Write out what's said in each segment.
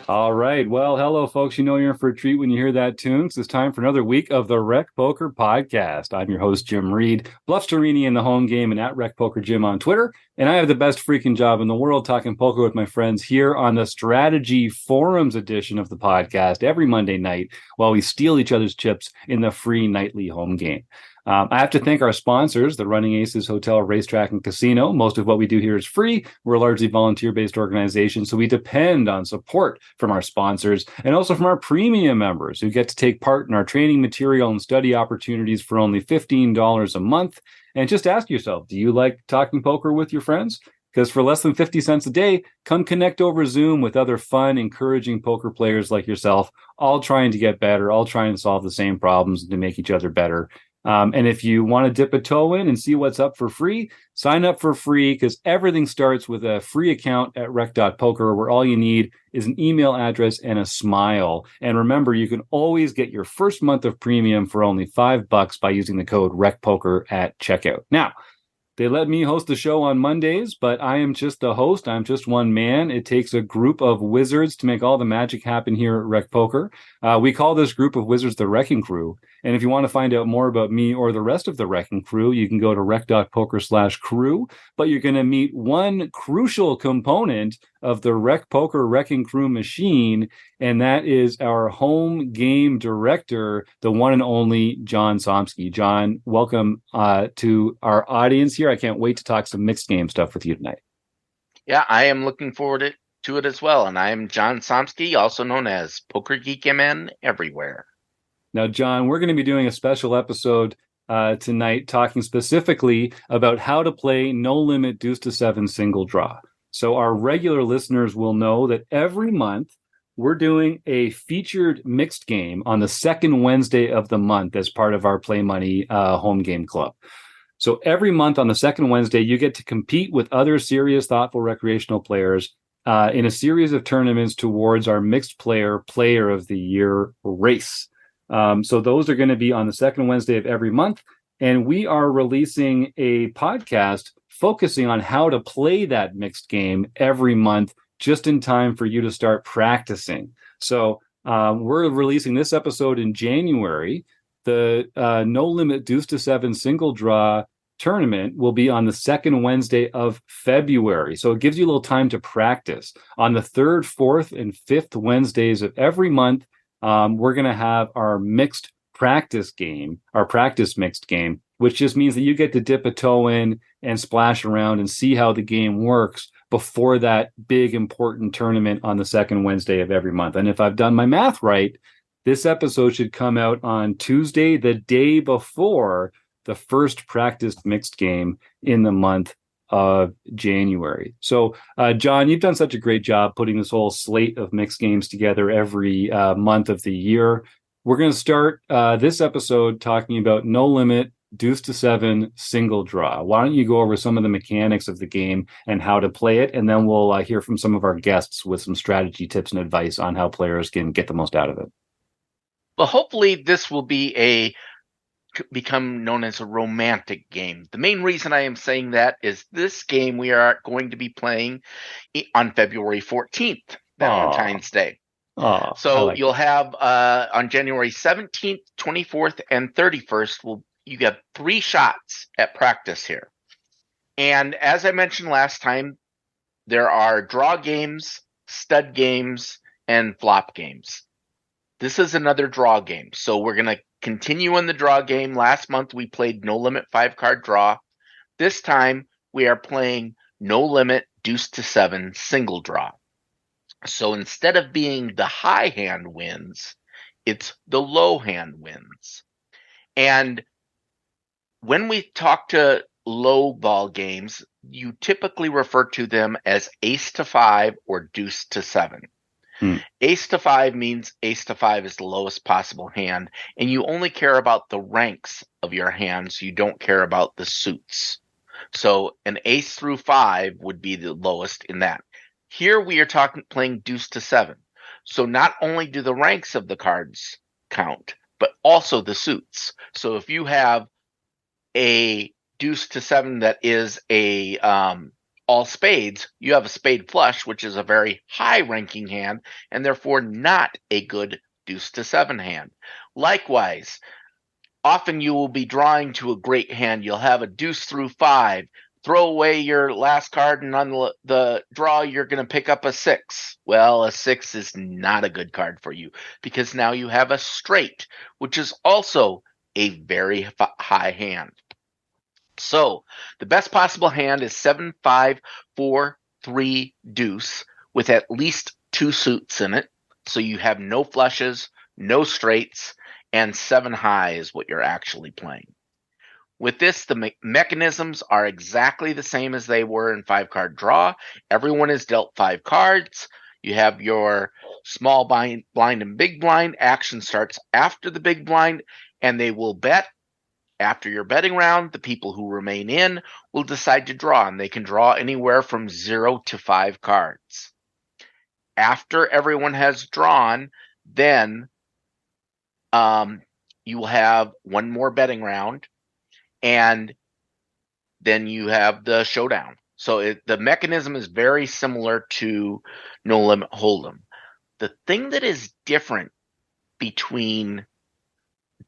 All right. Well, hello, folks. You know you're in for a treat when you hear that tune. 'Cause it's time for another week of the Rec Poker Podcast. I'm your host, Jim Reid, Bluff Sterini in the home game and at Rec Poker Jim on Twitter. And I have the best freaking job in the world talking poker with my friends here on the Strategy Forums edition of the podcast every Monday night while we steal each other's chips in the free nightly home game. I have to thank our sponsors, the Running Aces Hotel, Racetrack, and Casino. Most of what we do here is free. We're a largely volunteer-based organization, so we depend on support from our sponsors and also from our premium members who get to take part in our training material and study opportunities for only $15 a month. And just ask yourself, do you like talking poker with your friends? Because for less than 50 cents a day, come connect over Zoom with other fun, encouraging poker players like yourself, all trying to get better, all trying to solve the same problems and to make each other better. And if you want to dip a toe in and see what's up for free, sign up for free because everything starts with a free account at rec.poker where all you need is an email address and a smile. And remember, you can always get your first month of premium for only $5 by using the code RECPOKER at checkout. Now, they let me host the show on Mondays, but I am just the host. I'm just one man. It takes a group of wizards to make all the magic happen here at Rec Poker. We call this group of wizards the Wrecking Crew. And if you want to find out more about me or the rest of the Wrecking Crew, you can go to rec.poker/crew. But you're going to meet one crucial component of the Rec Poker Wrecking Crew machine, and that is our home game director, the one and only John Somsky. John, welcome to our audience here. I can't wait to talk some mixed game stuff with you tonight. Yeah, I am looking forward to it as well. And I am John Somsky, also known as Poker Geek MN everywhere. Now, John, we're going to be doing a special episode tonight talking specifically about how to play no limit deuce to seven single draw. So our regular listeners will know that every month we're doing a featured mixed game on the second Wednesday of the month as part of our Play Money home game club. So every month on the second Wednesday, you get to compete with other serious, thoughtful recreational players in a series of tournaments towards our mixed player of the year race. So those are going to be on the second Wednesday of every month. And we are releasing a podcast focusing on how to play that mixed game every month, just in time for you to start practicing. So we're releasing this episode in January. The No Limit Deuce to Seven single draw tournament will be on the second Wednesday of February. So it gives you a little time to practice. On the third, fourth, and fifth Wednesdays of every month, we're going to have our mixed practice game, our practice mixed game, which just means that you get to dip a toe in and splash around and see how the game works before that big important tournament on the second Wednesday of every month. And if I've done my math right, this episode should come out on Tuesday, the day before the first practiced mixed game in the month of January. So, John, you've done such a great job putting this whole slate of mixed games together every month of the year. We're going to start this episode talking about No Limit Deuce to Seven single draw. Why don't you go over some of the mechanics of the game and how to play it, and then we'll hear from some of our guests with some strategy tips and advice on how players can get the most out of it. Well, hopefully this will become known as a romantic game. The main reason I am saying that is this game we are going to be playing on February 14th, Valentine's Day. So like you'll have on January 17th, 24th, and 31st, you get 3 shots at practice here. And as I mentioned last time, there are draw games, stud games, and flop games. This is another draw game. So we're going to continue in the draw game. Last month we played No Limit 5-card draw. This time we are playing No Limit Deuce to Seven single draw. So instead of being the high hand wins, it's the low hand wins. And when we talk to low ball games, you typically refer to them as ace to 5 or deuce to 7. Ace to 5 means ace to 5 is the lowest possible hand, and you only care about the ranks of your hands. You don't care about the suits. So an ace through 5 would be the lowest in that. Here we are playing deuce to 7. So not only do the ranks of the cards count, but also the suits. So if you have a deuce to 7 that is a all spades, you have a spade flush, which is a very high-ranking hand, and therefore not a good deuce to seven hand. Likewise, often you will be drawing to a great hand. You'll have a deuce through five. Throw away your last card, and on the draw, you're going to pick up a six. Well, a six is not a good card for you because now you have a straight, which is also a very high hand. So the best possible hand is 7, 5, 4, 3 deuce with at least two suits in it. So you have no flushes, no straights, and 7 high is what you're actually playing. With this, the mechanisms are exactly the same as they were in 5-card draw. Everyone is dealt 5 cards. You have your small blind and big blind. Action starts after the big blind, and they will bet. After your betting round, the people who remain in will decide to draw, and they can draw anywhere from 0 to 5 cards. After everyone has drawn, then you will have one more betting round, and then you have the showdown. So the mechanism is very similar to No Limit Hold'em. The thing that is different between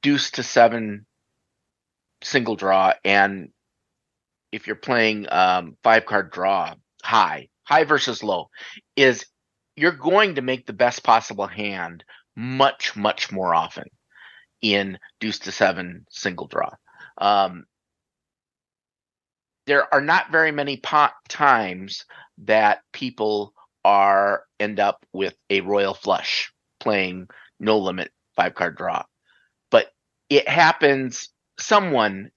deuce to seven single draw and if you're playing 5-card draw high versus low is you're going to make the best possible hand much, much more often in deuce to seven single draw. There are not very many times that people end up with a royal flush playing no limit 5-card draw, but it happens. Someone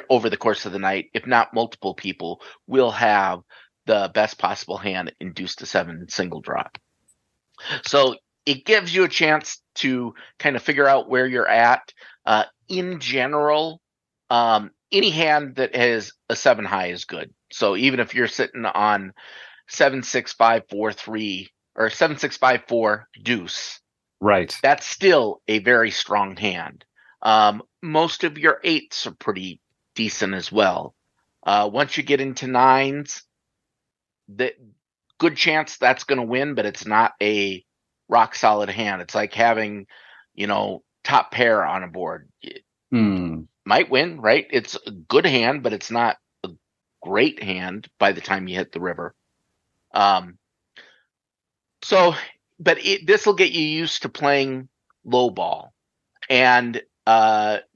over the course of the night, if not multiple people, will have the best possible hand in deuce to seven single draw. So it gives you a chance to kind of figure out where you're at. In general, any hand that has a 7 high is good. So even if you're sitting on 7, 6, 5, 4, 3 or 7, 6, 5, 4 deuce, right, that's still a very strong hand. Most of your 8s are pretty decent as well. Once you get into 9s, the good chance that's going to win, but it's not a rock solid hand. It's like having, top pair on a board. It might win, right? It's a good hand, but it's not a great hand by the time you hit the river. This will get you used to playing low ball, and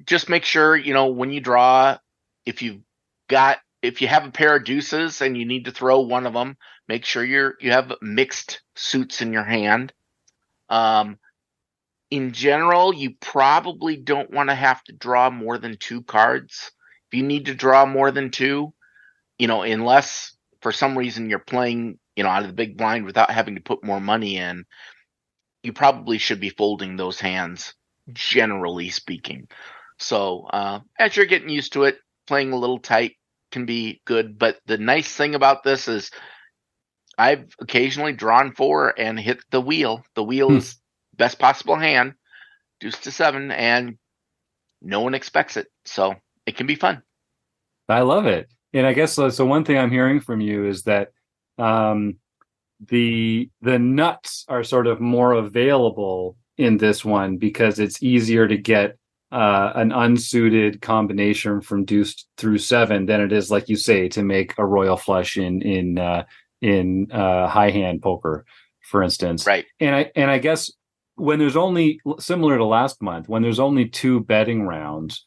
just make sure when you draw, if you have a pair of deuces and you need to throw one of them, make sure you have mixed suits in your hand. In general, you probably don't want to have to draw more than 2 cards. If you need to draw more than 2, unless for some reason you're playing, out of the big blind without having to put more money in, you probably should be folding those hands, generally speaking. So as you're getting used to it, playing a little tight can be good. But the nice thing about this is I've occasionally drawn 4 and hit the wheel. The wheel is best possible hand, deuce to 7, and no one expects it. So it can be fun. I love it. And I guess so one thing I'm hearing from you is that the nuts are sort of more available in this one because it's easier to get an unsuited combination from deuce through 7 than it is, like you say, to make a royal flush in high hand poker, for instance. Right. And I guess when there's only, similar to last month, when there's only 2 betting rounds,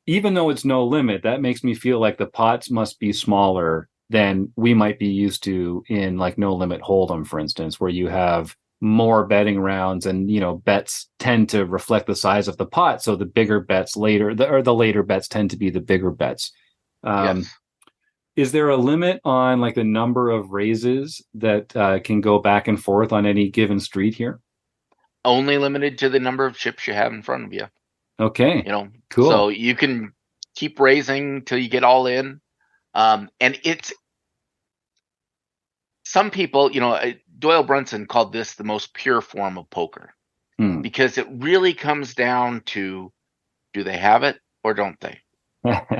even though it's no limit, that makes me feel like the pots must be smaller than we might be used to in like No Limit Hold'em, for instance, where you have more betting rounds and, bets tend to reflect the size of the pot. So the bigger bets later, the later bets tend to be the bigger bets. Yes. Is there a limit on like the number of raises that can go back and forth on any given street here? Only limited to the number of chips you have in front of you. Okay. Cool. So you can keep raising till you get all in. And it's some people, Doyle Brunson called this the most pure form of poker because it really comes down to, do they have it or don't they?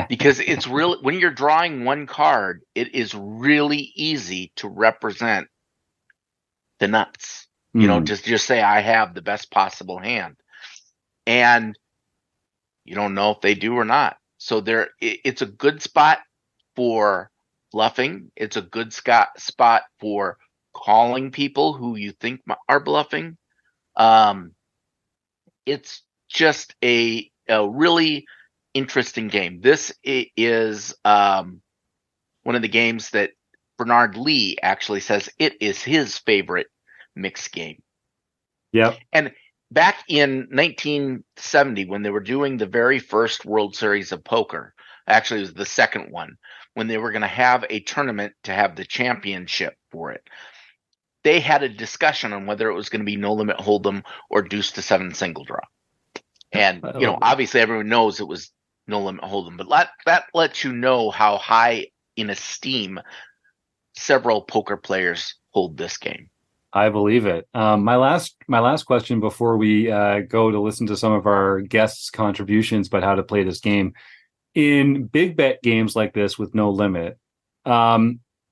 because it's really, when you're drawing one card, it is really easy to represent the nuts. Just say I have the best possible hand, and you don't know if they do or not. So it's a good spot for bluffing. It's a good spot for calling people who you think are bluffing. It's just a really interesting game. This is one of the games that Bernard Lee actually says it is his favorite mixed game. Yep. And back in 1970, when they were doing the very first World Series of Poker, actually it was the second one, when they were going to have a tournament to have the championship for it, they had a discussion on whether it was going to be no limit hold'em or deuce to seven single draw. And, obviously everyone knows it was no limit hold'em, but that lets you know how high in esteem several poker players hold this game. I believe it. My last question before we go to listen to some of our guests' contributions about how to play this game. In big bet games like this with no limit,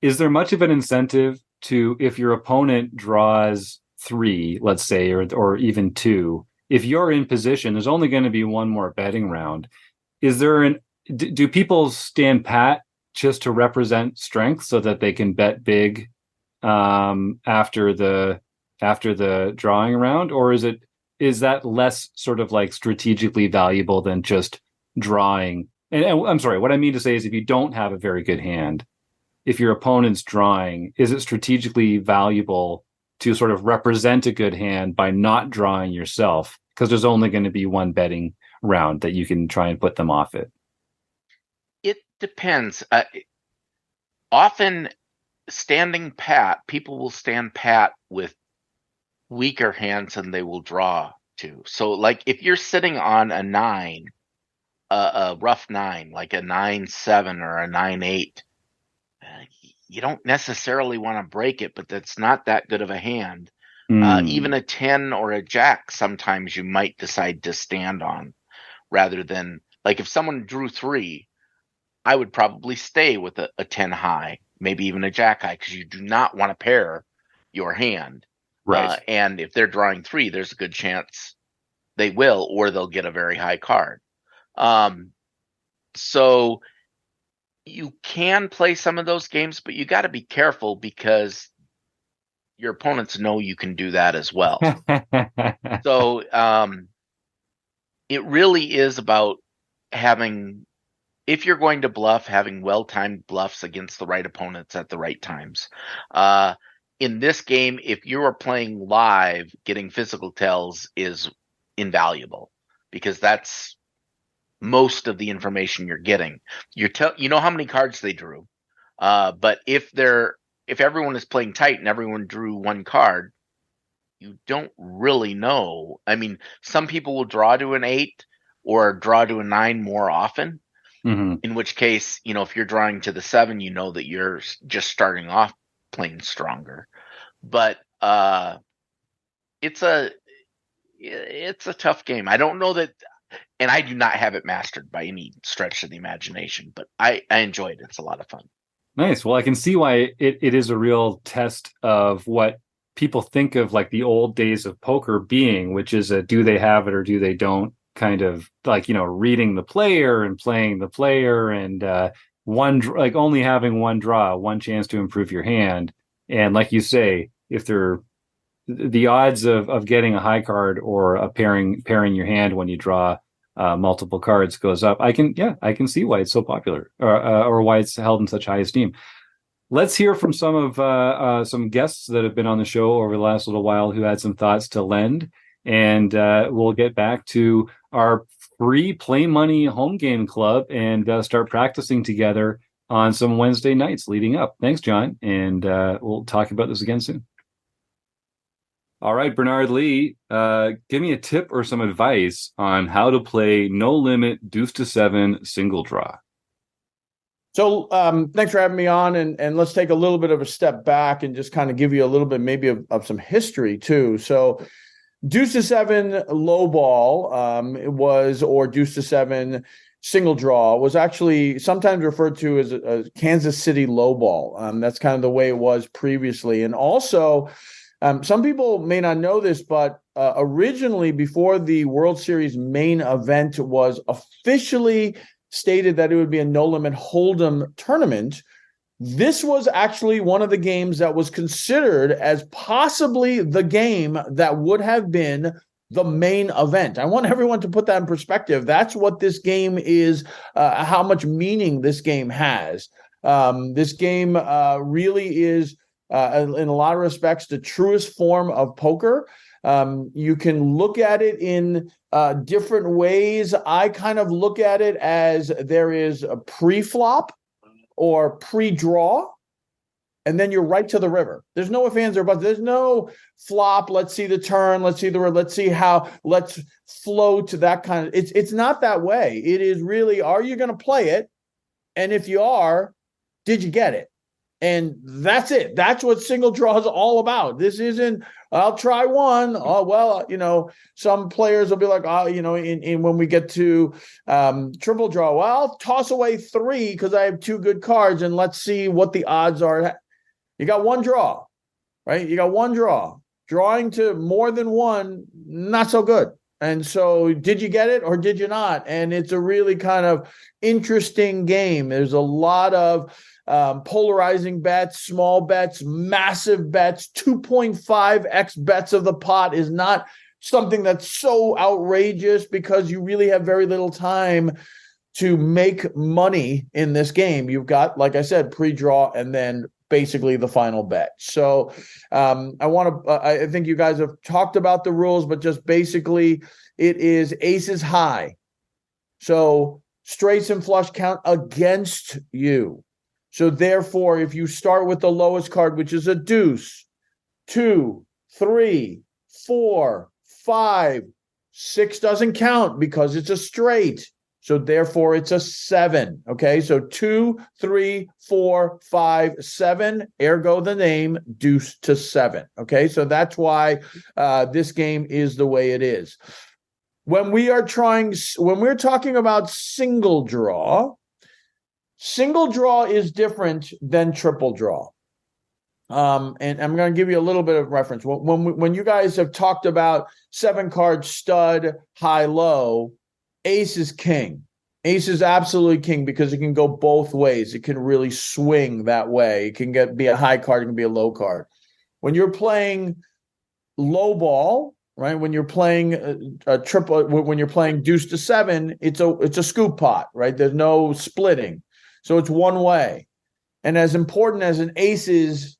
is there much of an incentive to, if your opponent draws 3, let's say, or even 2, if you're in position, there's only going to be one more betting round. Is there do people stand pat just to represent strength so that they can bet big after the drawing round, or is that less sort of like strategically valuable than just drawing? And I'm sorry, what I mean to say is, if you don't have a very good hand, if your opponent's drawing, is it strategically valuable to sort of represent a good hand by not drawing yourself, because there's only going to be one betting round that you can try and put them off it? It depends. Often standing pat, people will stand pat with weaker hands than they will draw to. So like if you're sitting on a 9, a rough 9, like a 9-7 or a 9-8, you don't necessarily want to break it, but that's not that good of a hand. Even a 10 or a jack, sometimes you might decide to stand on, rather than, like, if someone drew 3, I would probably stay with a 10 high, maybe even a jack high, because you do not want to pair your hand. Right. And if they're drawing 3, there's a good chance they will, or they'll get a very high card. So you can play some of those games, but you got to be careful, because your opponents know you can do that as well. So it really is about having, if you're going to bluff, having well-timed bluffs against the right opponents at the right times. In this game, if you are playing live, getting physical tells is invaluable, because that's most of the information you're getting. You know how many cards they drew, but if everyone is playing tight and everyone drew one card, you don't really know. I mean, some people will draw to an 8 or draw to a 9 more often. Mm-hmm. In which case, if you're drawing to the 7, you know that you're just starting off playing stronger. But it's a tough game. I don't know that, and I do not have it mastered by any stretch of the imagination, but I enjoy it. It's a lot of fun. Nice. Well, I can see why it is a real test of what people think of like the old days of poker being, which is a do they have it or do they don't kind of, like, reading the player and playing the player, and only having one draw, one chance to improve your hand. And like you say, if the odds of getting a high card or a pairing your hand when you draw multiple cards goes up. I can see why it's so popular, or why it's held in such high esteem. Let's hear from some guests that have been on the show over the last little while who had some thoughts to lend, and we'll get back to our free Play Money home game club and start practicing together on some Wednesday nights leading up. Thanks, John, and we'll talk about this again soon. All right, Bernard Lee, give me a tip or some advice on how to play no limit deuce to 7 single draw. So thanks for having me on, and let's take a little bit of a step back and just kind of give you a little bit maybe of some history too. So deuce to 7 low ball or deuce to 7 single draw was actually sometimes referred to as a Kansas City lowball. That's kind of the way it was previously. And also, some people may not know this, but originally, before the World Series main event was officially stated that it would be a no-limit holdem tournament, this was actually one of the games that was considered as possibly the game that would have been the main event. I want everyone to put that in perspective. That's what this game is, how much meaning this game has. This game really is, in a lot of respects, the truest form of poker. You can look at it in different ways. I kind of look at it as there is a pre-flop or pre-draw, and then you're right to the river. There's no ifs, ands, or buts. There's no flop. Let's see the turn. Let's see the river. Let's see how. Let's flow to that kind of. It's not that way. It is really, are you going to play it? And if you are, did you get it? And that's it. That's what single draw is all about. This isn't, I'll try one. Oh, well, some players will be like, in when we get to triple draw, well, I'll toss away 3 because I have 2 good cards and let's see what the odds are. You got one draw, right? You got one draw. Drawing to more than one, not so good. And so did you get it or did you not? And it's a really kind of interesting game. There's a lot of polarizing bets, small bets, massive bets. 2.5x bets of the pot is not something that's so outrageous because you really have very little time to make money in this game. You've got, like I said, pre-draw and then basically the final bet. So I think you guys have talked about the rules, but just basically it is aces high. So straights and flush count against you. So therefore, if you start with the lowest card, which is a deuce, 2, 3, 4, 5, 6 doesn't count because it's a straight. So therefore, it's a 7. Okay, so 2, 3, 4, 5, 7. Ergo, the name deuce to 7. Okay, so that's why this game is the way it is. When we're talking about single draw is different than triple draw. And I'm going to give you a little bit of reference. When you guys have talked about 7-card stud, high, low, ace is king. Ace is absolutely king because it can go both ways. It can really swing that way. It can be a high card, it can be a low card. When you're playing low ball, right? When you're playing a triple, when you're playing deuce to 7, it's a scoop pot, right? There's no splitting. So it's one way. And as important as an ace is,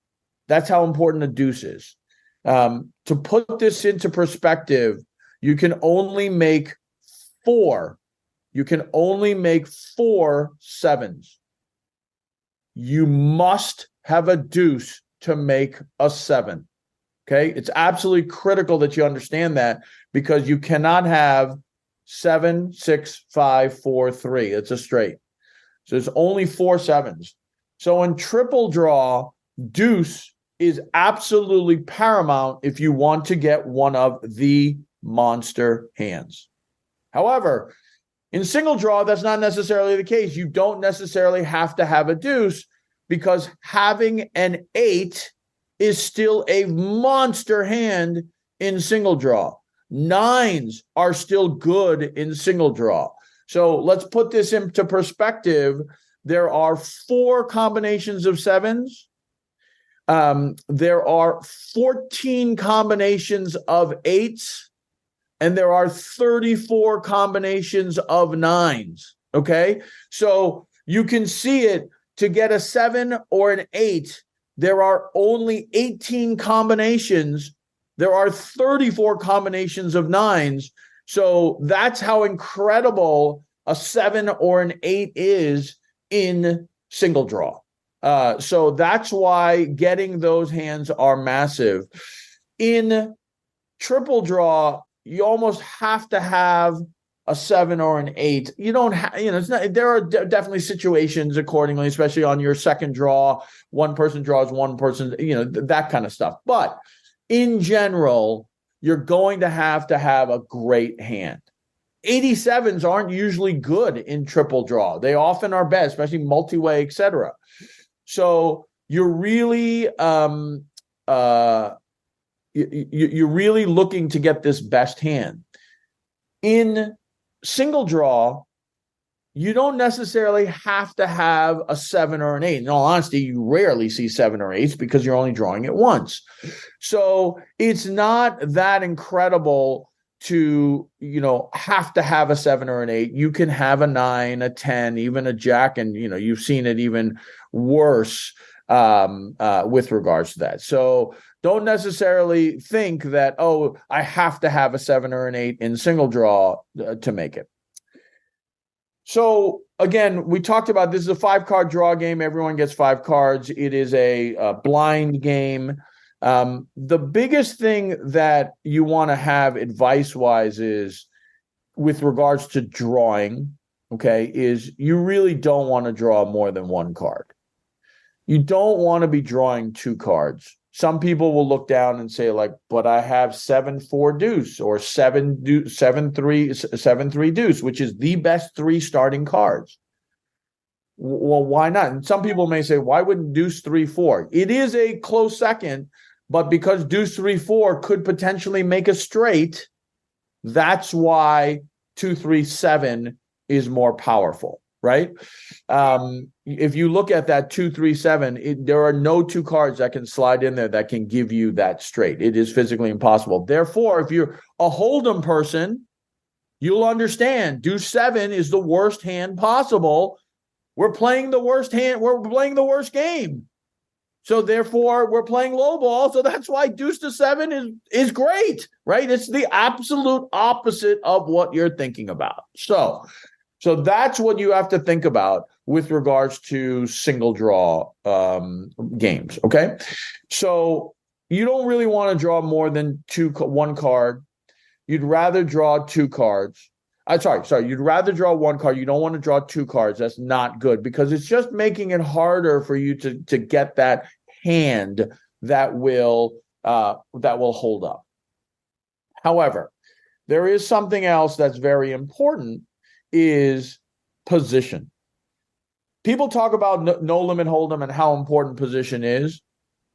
that's how important a deuce is. To put this into perspective, you can only make 4 sevens. You must have a deuce to make a 7. Okay? It's absolutely critical that you understand that because you cannot have 7, 6, 5, 4, 3. It's a straight. So there's only 4 sevens. So in triple draw, deuce is absolutely paramount if you want to get one of the monster hands. However, in single draw, that's not necessarily the case. You don't necessarily have to have a deuce because having an 8 is still a monster hand in single draw. 9s are still good in single draw. So let's put this into perspective. There are 4 combinations of 7s. There are 14 combinations of 8s. And there are 34 combinations of 9s. Okay? So you can see it. To get a 7 or an 8, there are only 18 combinations. There are 34 combinations of 9s. So that's how incredible a 7 or an 8 is in single draw. So that's why getting those hands are massive. In triple draw, you almost have to have a 7 or an 8. You don't have, it's not, there are definitely situations accordingly, especially on your second draw, one person draws one person, that kind of stuff. But in general, you're going to have a great hand. 87s aren't usually good in triple draw. They often are bad, especially multi-way, etc. So you're really you're really looking to get this best hand. In single draw, you don't necessarily have to have a 7 or an 8. In all honesty, you rarely see 7 or 8s because you're only drawing it once. So it's not that incredible to, have to have a 7 or an 8. You can have a 9, a 10, even a jack, and, you've seen it even worse with regards to that. So don't necessarily think that, I have to have a 7 or an 8 in single draw to make it. So again, we talked about this is a 5-card draw game. Everyone gets 5 cards. It is a blind game. The biggest thing that you want to have advice-wise is with regards to drawing, okay, is you really don't want to draw more than 1 card. You don't want to be drawing 2 cards. Some people will look down and say, but I have 7-4 deuce or 7-3 deuce, which is the best 3 starting cards. Well, why not? And some people may say, why wouldn't deuce 3-4? It is a close second, but because deuce 3-4 could potentially make a straight, that's why 2-3-7 is more powerful. Right? If you look at that 2-3-7, there are no 2 cards that can slide in there that can give you that straight. It is physically impossible. Therefore, if you're a hold'em person, you'll understand deuce 7 is the worst hand possible. We're playing the worst hand. We're playing the worst game. So therefore, we're playing low ball. So that's why deuce to 7 is great, right? It's the absolute opposite of what you're thinking about. So that's what you have to think about with regards to single draw games, okay? So you don't really want to draw more than 1 card. You'd rather draw 2 cards. You'd rather draw 1 card. You don't want to draw 2 cards. That's not good because it's just making it harder for you to get that hand that will hold up. However, there is something else that's very important. Is position. People talk about no limit hold'em and how important position is.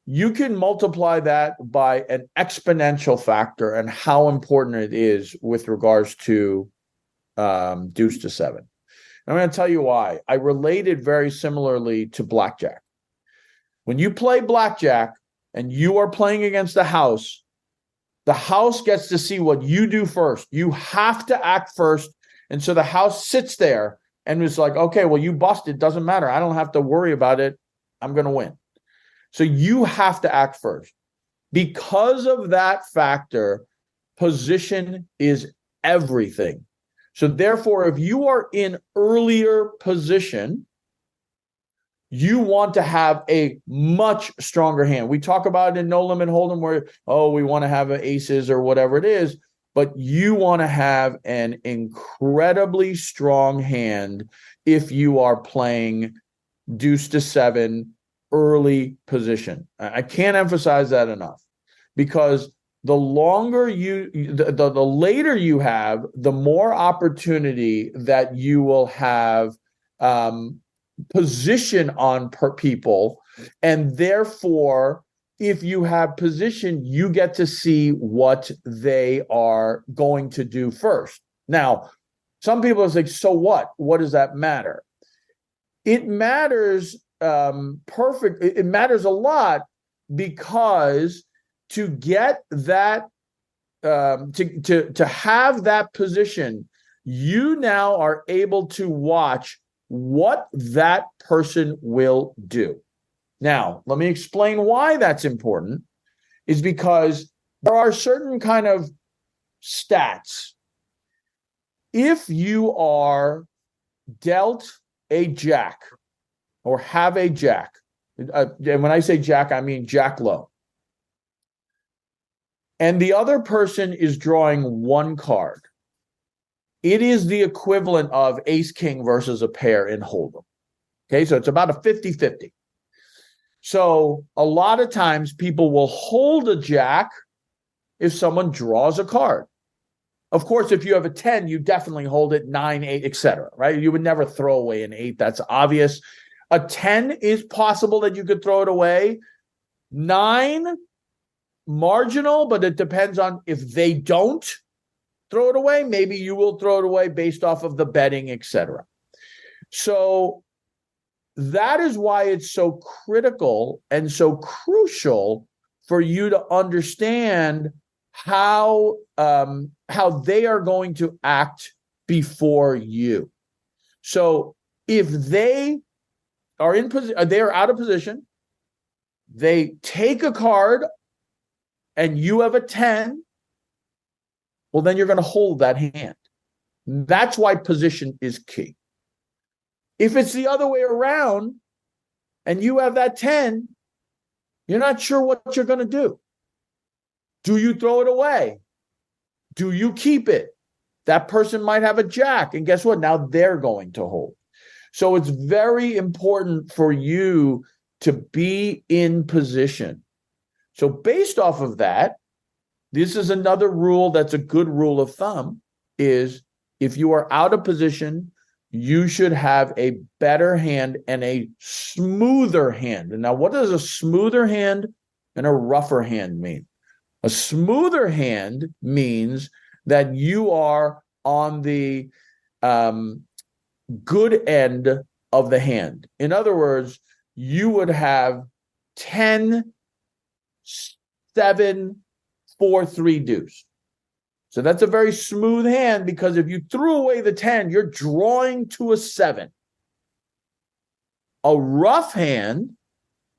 You can multiply that by an exponential factor and how important it is with regards to deuce to 7. I'm going to tell you why. I relate it very similarly to blackjack. When you play blackjack and you are playing against the house gets to see what you do first. You have to act first. And so the house sits there and is like, okay, well, you busted. Doesn't matter. I don't have to worry about it. I'm going to win. So you have to act first. Because of that factor, position is everything. So therefore, if you are in earlier position, you want to have a much stronger hand. We talk about it in No Limit Hold'em where, we want to have aces or whatever it is. But you want to have an incredibly strong hand if you are playing deuce to 7 early position. I can't emphasize that enough because the later you have, the more opportunity that you will have position on people, and therefore, if you have position, you get to see what they are going to do first. Now, some people are like, so what? What does that matter? It matters it matters a lot because to get that to have that position, you now are able to watch what that person will do. Now, let me explain why that's important, is because there are certain kind of stats. If you are dealt a jack or have a jack, and when I say jack, I mean jack low, and the other person is drawing 1 card, it is the equivalent of ace-king versus a pair in hold'em. Okay, so it's about a 50-50. So a lot of times people will hold a jack if someone draws a card. Of course, if you have a 10, you definitely hold it, 9, 8, etc. Right? You would never throw away an 8. That's obvious. A 10 is possible that you could throw it away. 9, marginal, but it depends on if they don't throw it away. Maybe you will throw it away based off of the betting, etc. So that is why it's so critical and so crucial for you to understand how they are going to act before you. So if they are they are out of position, they take a card, and you have a 10, well, then you're going to hold that hand. That's why position is key. If it's the other way around and you have that 10, you're not sure what you're going to do. Do you throw it away? Do you keep it? That person might have a jack, and guess what? Now they're going to hold. So it's very important for you to be in position. So based off of that, this is another rule that's a good rule of thumb, is if you are out of position, you should have a better hand and a smoother hand. And now, what does a smoother hand and a rougher hand mean? A smoother hand means that you are on the good end of the hand. In other words, you would have 10, 7, 4, 3 deuce. So that's a very smooth hand, because if you threw away the 10, you're drawing to a 7. A rough hand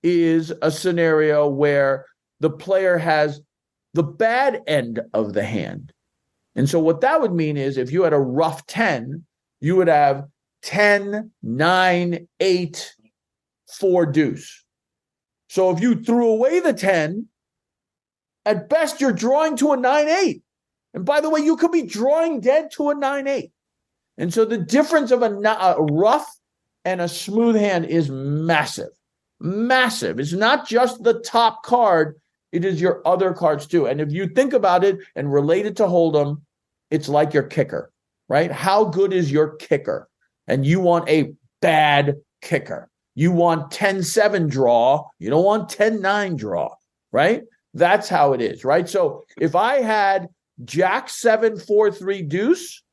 is a scenario where the player has the bad end of the hand. And so what that would mean is, if you had a rough 10, you would have 10, 9, 8, 4 deuce. So if you threw away the 10, at best you're drawing to a 9-8. And by the way, you could be drawing dead to a 9-8. And so the difference of a rough and a smooth hand is massive. Massive. It's not just the top card, it is your other cards too. And if you think about it and relate it to hold'em, it's like your kicker, right? How good is your kicker? And you want a bad kicker. You want 10-7 draw. You don't want 10-9 draw, right? That's how it is, right? So if I had Jack 7, 4, 3 deuce,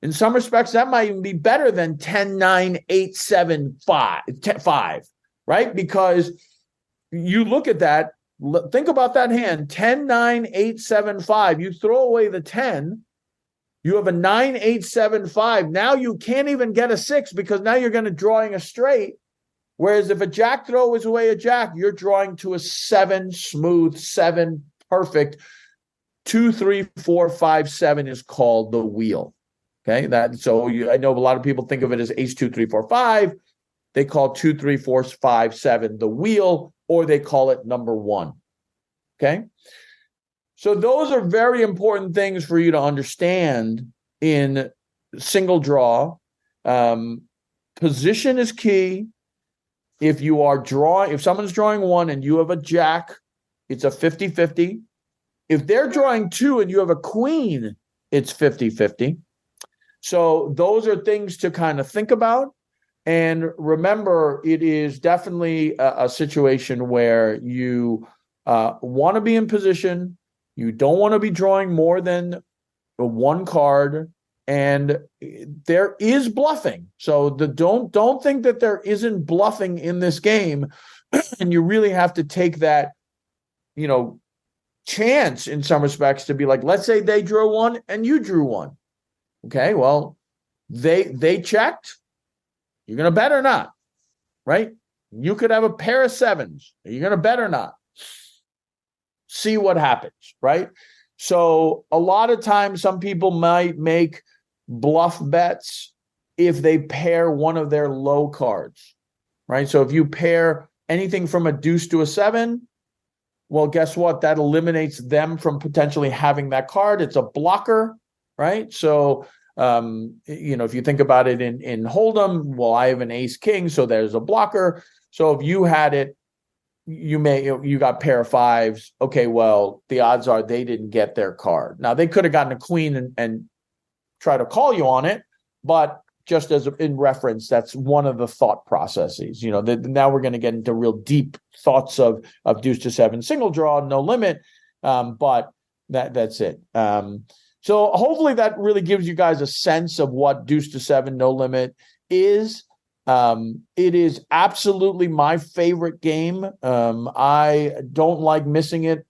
in some respects, that might even be better than 10-9, 8-7, 5, right? Because you look at that, think about that hand, 10-9, 8-7, 5. You throw away the 10, you have a 9-8-7-5. Now you can't even get a 6, because now you're going to drawing a straight. Whereas if a jack throws away a jack, you're drawing to a 7, smooth, 7, perfect. 2, 3, 4, 5, 7 is called the wheel. Okay, I know a lot of people think of it as ace 2, 3, 4, 5. They call 2, 3, 4, 5, 7 the wheel, or they call it number 1. Okay, so those are very important things for you to understand in single draw. Position is key. If someone's drawing 1 and you have a jack, it's a 50-50. If they're drawing 2 and you have a queen, it's 50-50. So those are things to kind of think about. And remember, it is definitely a situation where you want to be in position. You don't want to be drawing more than 1 card. And there is bluffing. So don't think that there isn't bluffing in this game. And you really have to take that, chance in some respects to be like, let's say they drew 1 and you drew 1. Okay, well, they checked. You're going to bet or not, right? You could have a pair of 7s. Are you going to bet or not? See what happens, right? So a lot of times some people might make bluff bets if they pair one of their low cards, right? So if you pair anything from a deuce to a 7, well, guess what? That eliminates them from potentially having that card. It's a blocker, right? So, if you think about it in hold'em, well, I have an ace king, so there's a blocker. So if you had it you got pair of fives. Okay, well, the odds are they didn't get their card. Now they could have gotten a queen and try to call you on it, but just as in reference, that's one of the thought processes. Now we're going to get into real deep thoughts of deuce to seven single draw, no limit, but that's it. So hopefully that really gives you guys a sense of what deuce to seven no limit is. It is absolutely my favorite game. I don't like missing it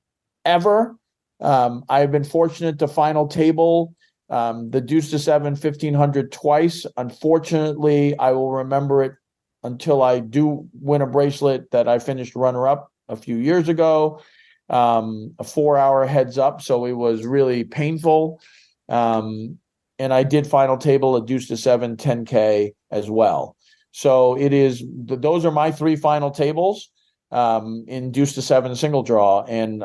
ever. I've been fortunate to final table the deuce to seven 1500 twice. Unfortunately, I will remember it until I do win a bracelet that I finished runner up a few years ago. A 4-hour heads up, so it was really painful. And I did final table a deuce to seven 10K as well. So it is, those are my 3 final tables in deuce to seven single draw, and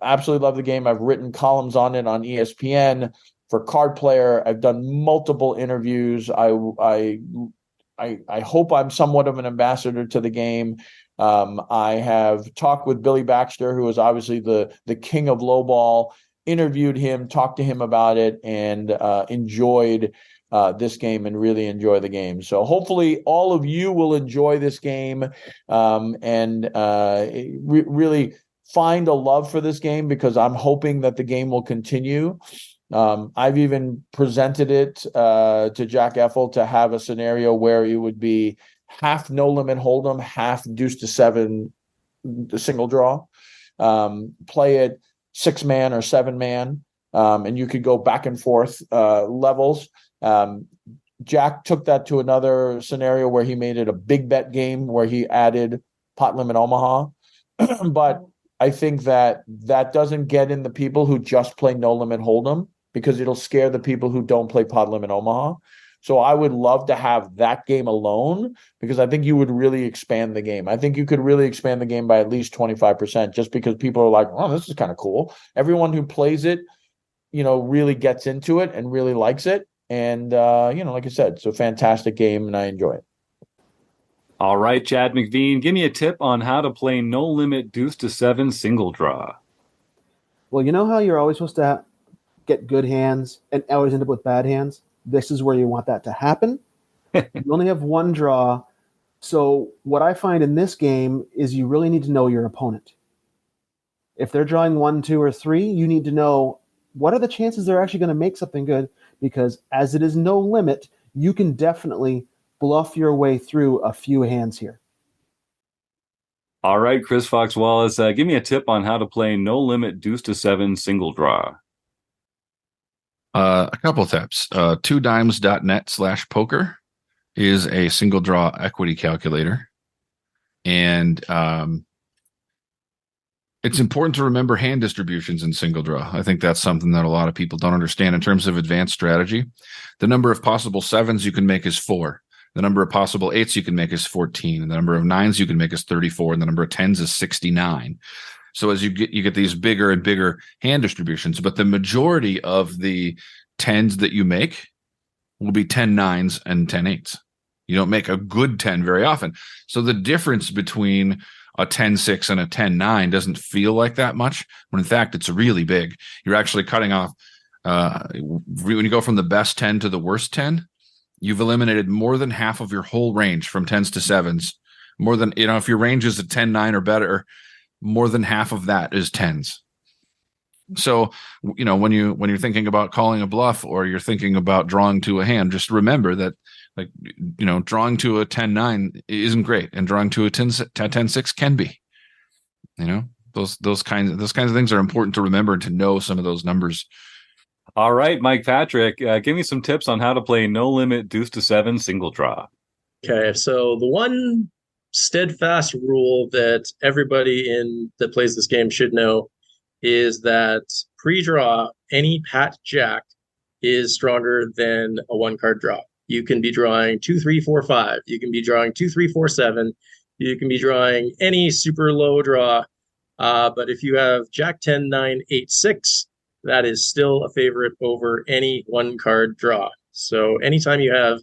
absolutely love the game. I've written columns on it on ESPN for Card Player. I've done multiple interviews. I hope I'm somewhat of an ambassador to the game. I have talked with Billy Baxter, who is obviously the king of lowball, interviewed him, talked to him about it, and enjoyed this game and really enjoy the game. So hopefully all of you will enjoy this game and really find a love for this game, because I'm hoping that the game will continue. I've even presented it to Jack Effel to have a scenario where it would be half no limit hold'em, half deuce to seven single draw. Play it 6-man or 7-man, and you could go back and forth levels. Jack took that to another scenario where he made it a big bet game where he added pot limit Omaha. But I think that doesn't get in the people who just play no limit hold'em, because it'll scare the people who don't play pot limit Omaha. So I would love to have that game alone, because I think you would really expand the game. I think you could really expand the game by at least 25%, just because people are like, oh, this is kind of cool. Everyone who plays it, really gets into it and really likes it. And, like I said, it's a fantastic game and I enjoy it. All right, Chad McVean, give me a tip on how to play no limit deuce to seven single draw. Well, you know how you're always supposed to get good hands and always end up with bad hands? This is where you want that to happen. You only have one draw. So what I find in this game is you really need to know your opponent. If they're drawing 1, 2, or 3, you need to know what are the chances they're actually going to make something good, because as it is no limit, you can definitely bluff your way through a few hands here. All right, Chris Fox Wallace, give me a tip on how to play no limit deuce to seven single draw. A couple tips. 2dimes.net/poker is a single draw equity calculator. And it's important to remember hand distributions in single draw. I think that's something that a lot of people don't understand in terms of advanced strategy. The number of possible 7s you can make is 4. The number of possible 8s you can make is 14. And the number of 9s you can make is 34. And the number of 10s is 69. So as you get these bigger and bigger hand distributions, but the majority of the 10s that you make will be 10 9s and 10 8s. You don't make a good 10 very often. So the difference between a 10-6 and a 10-9 doesn't feel like that much, when in fact it's really big. You're actually cutting off, when you go from the best 10 to the worst 10, you've eliminated more than half of your whole range from 10s to 7s. More than, if your range is a 10-9 or better, more than half of that is 10s. So, when you're thinking about calling a bluff, or you're thinking about drawing to a hand, just remember that, drawing to a 10-9 isn't great, and drawing to a 10-6 can be. Those kinds of things are important to remember, and to know some of those numbers. All right, Mike Patrick, give me some tips on how to play no limit deuce to seven single draw. Okay, so the one steadfast rule that everybody that plays this game should know is that pre-draw, any pat jack is stronger than a one-card draw. You can be drawing 2, 3, 4, 5. You can be drawing 2, 3, 4, 7. You can be drawing any super low draw. But if you have Jack 10, 9, 8, 6, that is still a favorite over any one-card draw. So anytime you have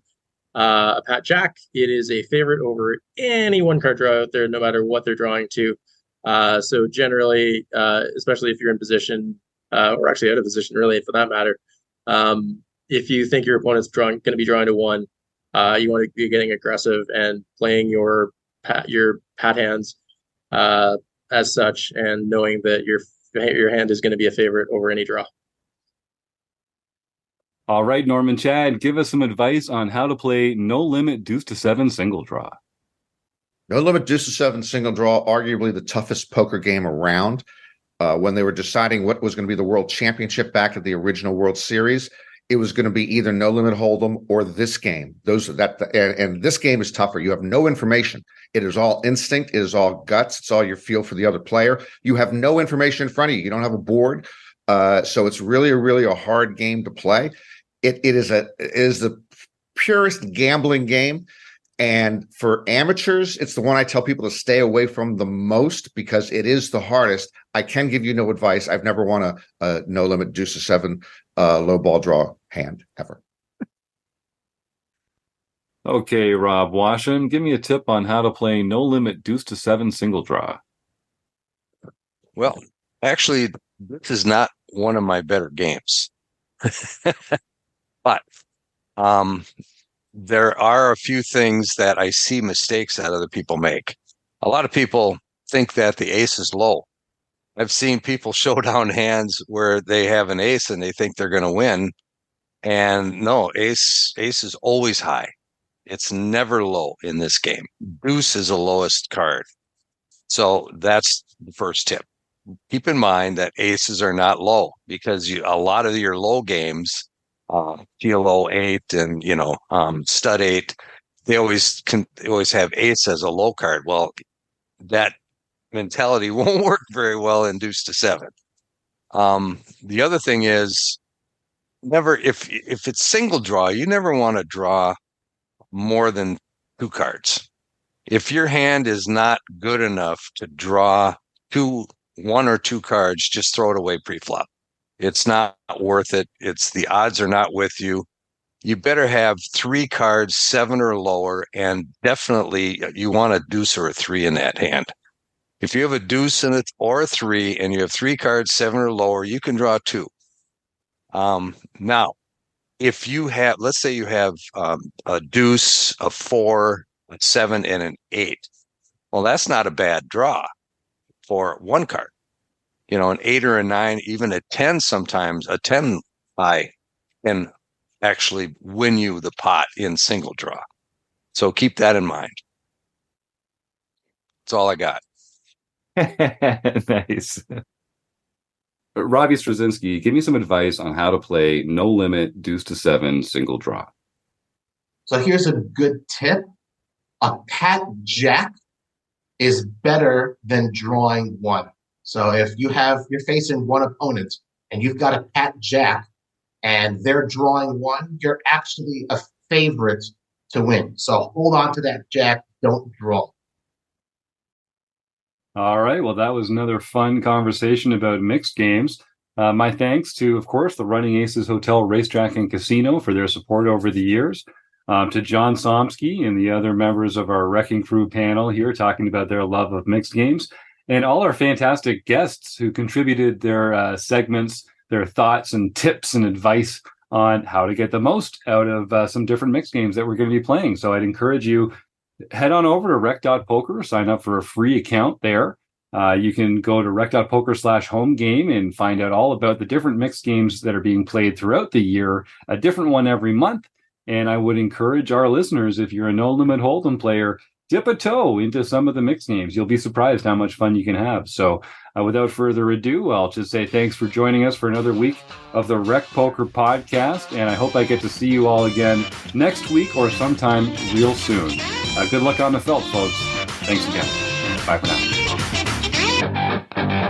A Pat Jack, it is a favorite over any one card draw out there, no matter what they're drawing to. So generally, especially if you're in position, or actually out of position, really, for that matter, if you think your opponent's going to be drawing to 1, you want to be getting aggressive and playing your pat hands as such, and knowing that your hand is going to be a favorite over any draw. All right, Norman Chad, give us some advice on how to play No Limit Deuce to 7 single draw. No Limit Deuce to 7 single draw, arguably the toughest poker game around. When they were deciding what was going to be the World Championship back at the original World Series, it was going to be either No Limit Hold'em or this game. And this game is tougher. You have no information. It is all instinct. It is all guts. It's all your feel for the other player. You have no information in front of you. You don't have a board. So it's really a hard game to play. It is the purest gambling game. And for amateurs, it's the one I tell people to stay away from the most because it is the hardest. I can give you no advice. I've never won a No Limit Deuce to 7 low ball draw hand ever. Okay, Rob Washam, give me a tip on how to play No Limit Deuce to 7 single draw. Well, actually, this is not one of my better games. But there are a few things that I see mistakes that other people make. A lot of people think that the ace is low. I've seen people show down hands where they have an ace and they think they're going to win. And no, ace is always high. It's never low in this game. Deuce is the lowest card. So that's the first tip. Keep in mind that aces are not low because a lot of your low games, GLO 8 and stud 8, they always have ace as a low card. Well, that mentality won't work very well in Deuce to 7. The other thing is, never if it's single draw, you never want to draw more than 2 cards. If your hand is not good enough to draw 1 or 2 cards, just throw it away pre-flop. It's not worth it. The odds are not with you. You better have 3 cards, 7 or lower, and definitely you want a deuce or a 3 in that hand. If you have a deuce in it or a 3, and you have 3 cards, 7 or lower, you can draw 2. Now, if you have, let's say you have a deuce, a 4, a 7, and an 8. Well, that's not a bad draw for 1 card. An 8 or a 9, even a 10 sometimes, a 10 high can actually win you the pot in single draw. So keep that in mind. That's all I got. Nice. Robbie Strazynski, give me some advice on how to play No Limit Deuce to 7 single draw. So here's a good tip. A Pat Jack is better than drawing 1. So if you're facing one opponent and you've got a Pat Jack and they're drawing 1, you're actually a favorite to win. So hold on to that Jack. Don't draw. All right. Well, that was another fun conversation about mixed games. My thanks to, of course, the Running Aces Hotel, Racetrack, and Casino for their support over the years. To John Somsky and the other members of our Wrecking Crew panel here talking about their love of mixed games. And all our fantastic guests who contributed their segments, their thoughts and tips and advice on how to get the most out of some different mixed games that we're going to be playing. So I'd encourage you, head on over to rec.poker, sign up for a free account there. You can go to rec.poker/home game and find out all about the different mixed games that are being played throughout the year, a different one every month. And I would encourage our listeners, if you're a No Limit Hold'em player, dip a toe into some of the mixed games. You'll be surprised how much fun you can have. So without further ado, I'll just say thanks for joining us for another week of the Rec Poker Podcast. And I hope I get to see you all again next week or sometime real soon. Good luck on the felt, folks. Thanks again. Bye for now.